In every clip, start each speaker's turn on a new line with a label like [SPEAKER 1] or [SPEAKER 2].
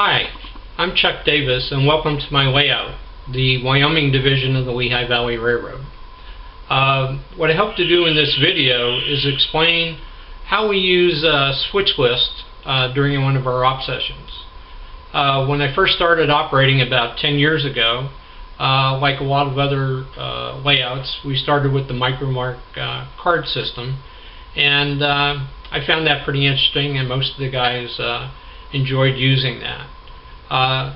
[SPEAKER 1] Hi, I'm Chuck Davis and welcome to my layout, the Wyoming division of the Lehigh Valley Railroad. What I hope to do in this video is explain how we use Switchlists during one of our op sessions. When I first started operating about 10 years ago, like a lot of other layouts, we started with the Micromark card system, and I found that pretty interesting, and most of the guys enjoyed using that.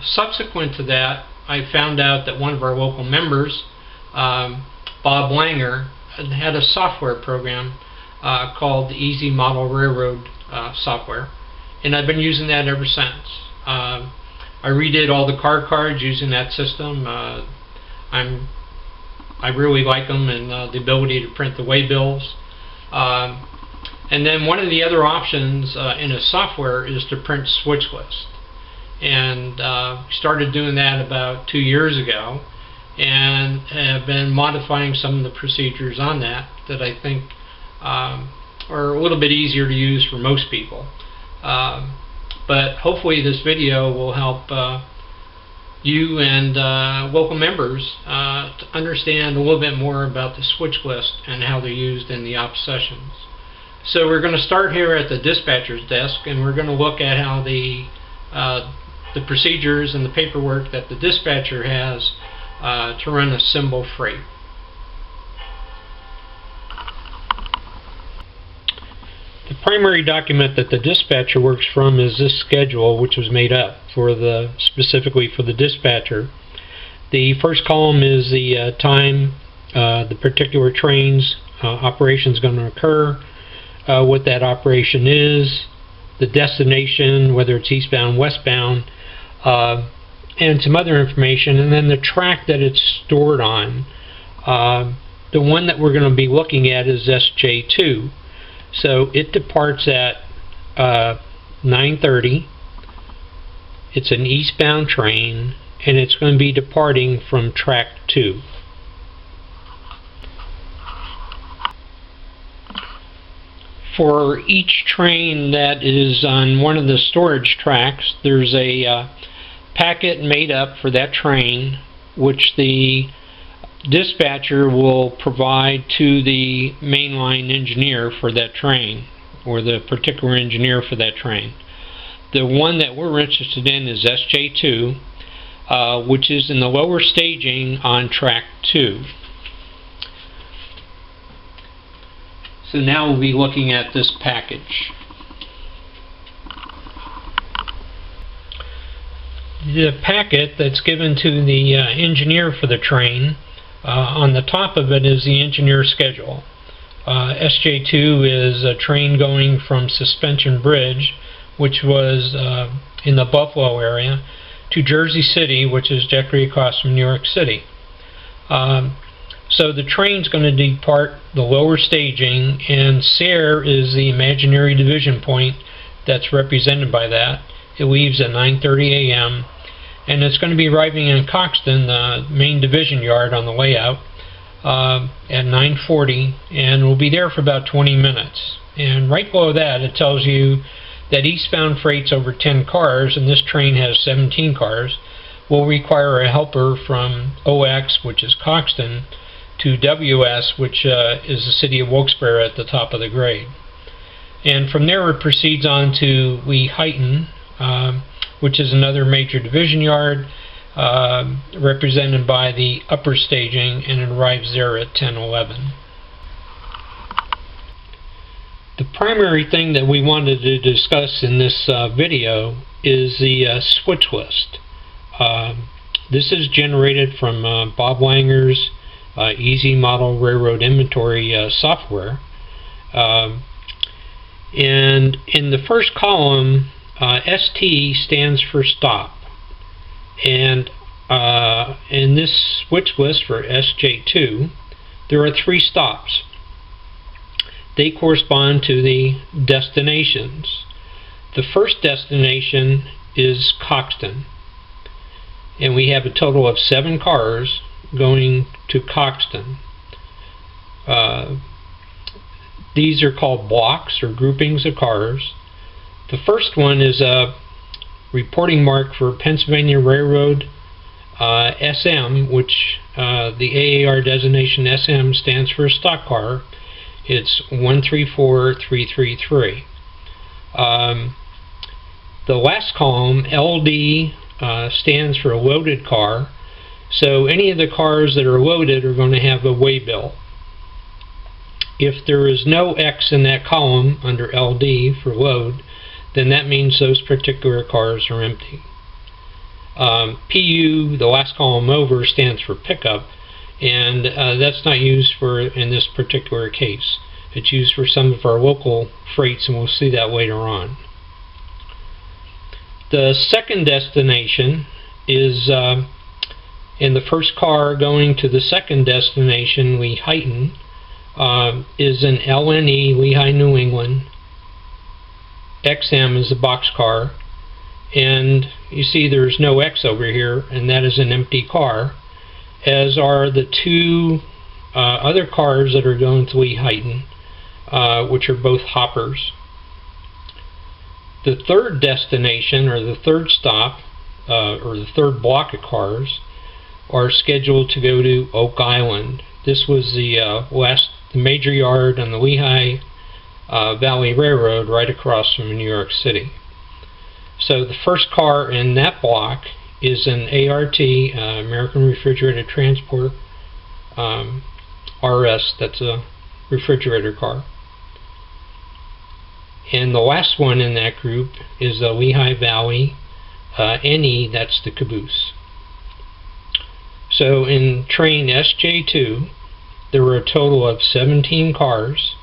[SPEAKER 1] Subsequent to that, I found out that one of our local members, Bob Langer, had a software program called the Easy Model Railroad software, and I've been using that ever since. I redid all the car cards using that system. I really like them and the ability to print the waybills. And then one of the other options in a software is to print Switchlists. And started doing that about 2 years ago, and have been modifying some of the procedures on that I think are a little bit easier to use for most people. But hopefully this video will help you and local members to understand a little bit more about the Switchlist and how they're used in the op sessions. So we're going to start here at the dispatcher's desk, and we're going to look at how the procedures and the paperwork that the dispatcher has to run a symbol freight. The primary document that the dispatcher works from is this schedule, which was made up specifically for the dispatcher. The first column is the time the particular train's operation is going to occur, what that operation is, the destination, whether it's eastbound, westbound, and some other information, and then the track that it's stored on. The one that we're going to be looking at is SJ2. So it departs at 9:30. It's an eastbound train, and it's going to be departing from track 2. For each train that is on one of the storage tracks, there's a packet made up for that train, which the dispatcher will provide to the mainline engineer for that train, or the particular engineer for that train. The one that we're interested in is SJ2, which is in the lower staging on track 2. So now we'll be looking at this package. The packet that's given to the engineer for the train, on the top of it is the engineer schedule. SJ2 is a train going from Suspension Bridge, which was in the Buffalo area, to Jersey City, which is directly across from New York City. So the train's going to depart the lower staging, and Sayre is the imaginary division point that's represented by that. It leaves at 9:30 a.m. and it's going to be arriving in Coxton, the main division yard on the layout, at 9:40, and will be there for about 20 minutes. And right below that, it tells you that eastbound freight's over 10 cars, and this train has 17 cars, will require a helper from OX, which is Coxton, to WS, which is the city of Wilkes-Barre at the top of the grade. And from there it proceeds on to Lehigh, which is another major division yard, represented by the upper staging, and it arrives there at 10:11. The primary thing that we wanted to discuss in this video is the Switchlist. This is generated from Bob Langer's Easy Model Railroad Inventory software. And in the first column, ST stands for stop. And in this switch list for SJ2, there are 3 stops. They correspond to the destinations. The first destination is Coxton, and we have a total of 7 cars going to Coxton. These are called blocks or groupings of cars. The first one is reporting mark for Pennsylvania Railroad SM, which the AAR designation SM stands for stock car. It's 134333. The last column, LD, stands for a loaded car. So any of the cars that are loaded are going to have a waybill. If there is no X in that column under LD for load, then that means those particular cars are empty. PU, the last column over, stands for pickup, and that's not used for in this particular case. It's used for some of our local freights, and we'll see that later on. The second destination is in the first car going to the second destination, Lehigh, is an LNE, Lehigh, New England. XM is a boxcar, and you see there's no X over here, and that is an empty car, as are the two other cars that are going to Lehigh, which are both hoppers. The third destination, or the third stop, or the third block of cars, are scheduled to go to Oak Island. This was the major yard on the Lehigh Valley Railroad right across from New York City. So the first car in that block is an ART, American Refrigerated Transport, RS, that's a refrigerator car. And the last one in that group is the Lehigh Valley NE, that's the caboose. So in train SJ2, there were a total of 17 cars.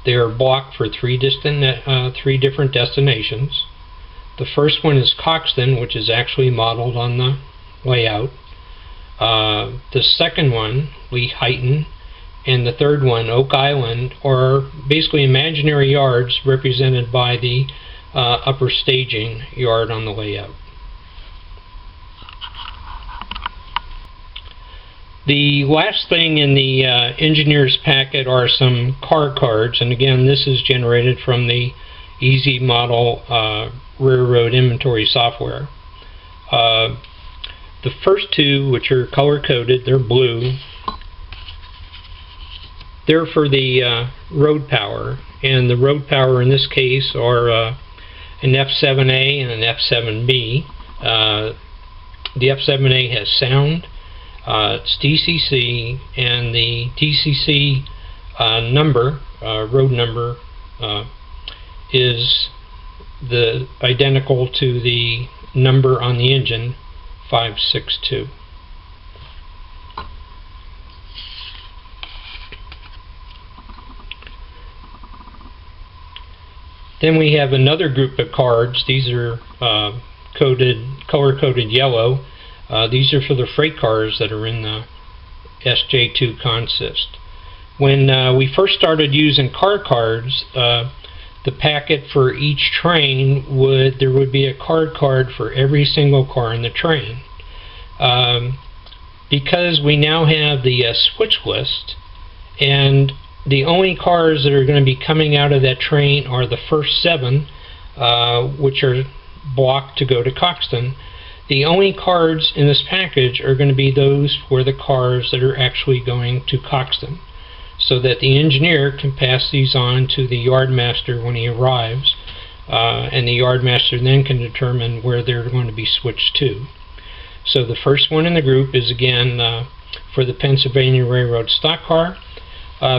[SPEAKER 1] They are blocked for three different destinations. The first one is Coxton, which is actually modeled on the layout. The second one, Lehigh, and the third one, Oak Island, are basically imaginary yards represented by the upper staging yard on the layout. The last thing in the engineer's packet are some car cards, and again, this is generated from the Easy Model Railroad Inventory software. The first two, which are color-coded, they're blue. They're for the road power, and the road power in this case are an F7A and an F7B. The F7A has sound. It's DCC, and the DCC number, road number, is identical to the number on the engine, 562. Then we have another group of cards. These are color-coded yellow. These are for the freight cars that are in the SJ2 consist. When we first started using car cards, the packet for each train there would be a card for every single car in the train. Because we now have the switch list, and the only cars that are going to be coming out of that train are the first 7, which are blocked to go to Coxton. The only cards in this package are going to be those for the cars that are actually going to Coxton, so that the engineer can pass these on to the yardmaster when he arrives, and the yardmaster then can determine where they're going to be switched to. So the first one in the group is again for the Pennsylvania Railroad stock car.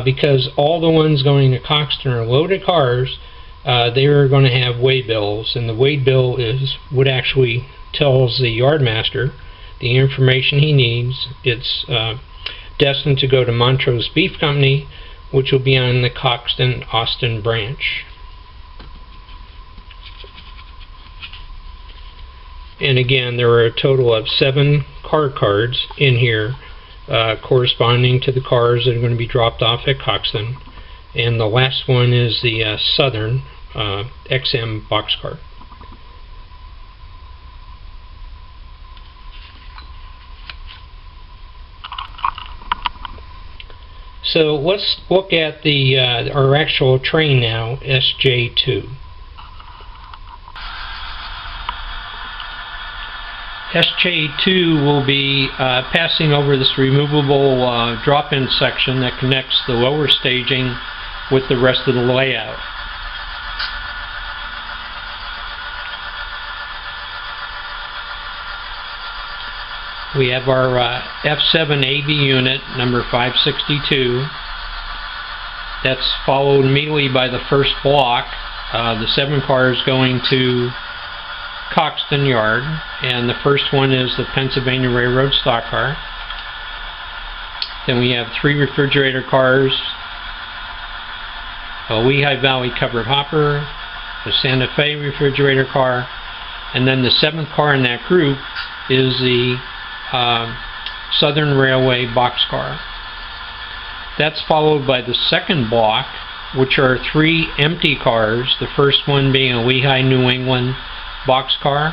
[SPEAKER 1] Because all the ones going to Coxton are loaded cars, they are going to have waybills, and the waybill is what actually tells the yardmaster the information he needs. It's destined to go to Montrose Beef Company, which will be on the Coxton-Austin branch. And again, there are a total of 7 car cards in here, corresponding to the cars that are going to be dropped off at Coxton, and the last one is the Southern XM boxcar. So let's look at our actual train now, SJ2. SJ2 will be passing over this removable drop-in section that connects the lower staging with the rest of the layout. We have our F7 AB unit number 562. That's followed immediately by the first block. The 7 cars going to Coxton Yard, and the first one is the Pennsylvania Railroad stock car. Then we have 3 refrigerator cars, a Lehigh Valley covered hopper, a Santa Fe refrigerator car, and then the 7th car in that group is the Southern Railway boxcar. That's followed by the second block, which are 3 empty cars, the first one being a Lehigh New England boxcar,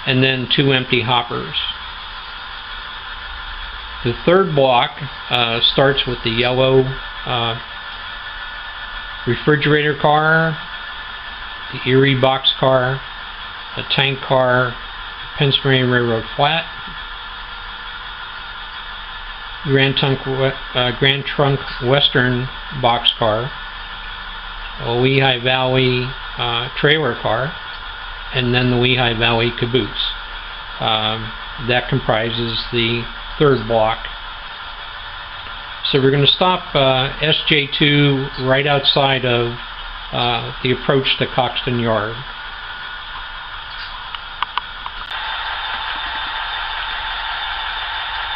[SPEAKER 1] and then 2 empty hoppers. The third block starts with the yellow refrigerator car, the Erie boxcar, the tank car, Pennsylvania Railroad flat, Grand Trunk Western boxcar, a Lehigh Valley trailer car, and then the Lehigh Valley caboose. That comprises the third block. So we're going to stop SJ2 right outside of the approach to Coxton Yard.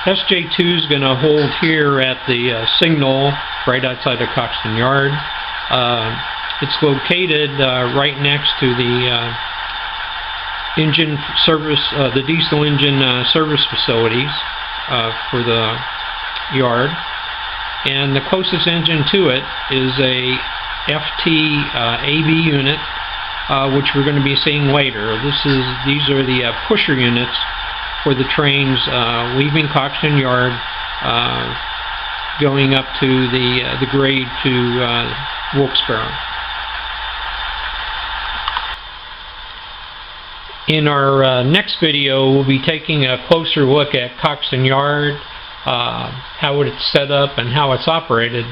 [SPEAKER 1] SJ2 is going to hold here at the signal right outside of Coxton Yard. It's located right next to the engine service, the diesel engine service facilities for the yard. And the closest engine to it is a FT AB unit, which we're going to be seeing later. These are the pusher units for the trains leaving Coxton Yard, going up to the grade to Wilkes-Barre. In our next video, we'll be taking a closer look at Coxton Yard, how it's set up and how it's operated.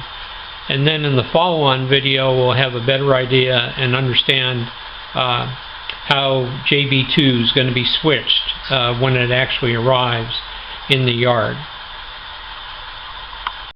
[SPEAKER 1] And then in the follow-on video, we'll have a better idea and understand how JB2 is going to be switched when it actually arrives in the yard.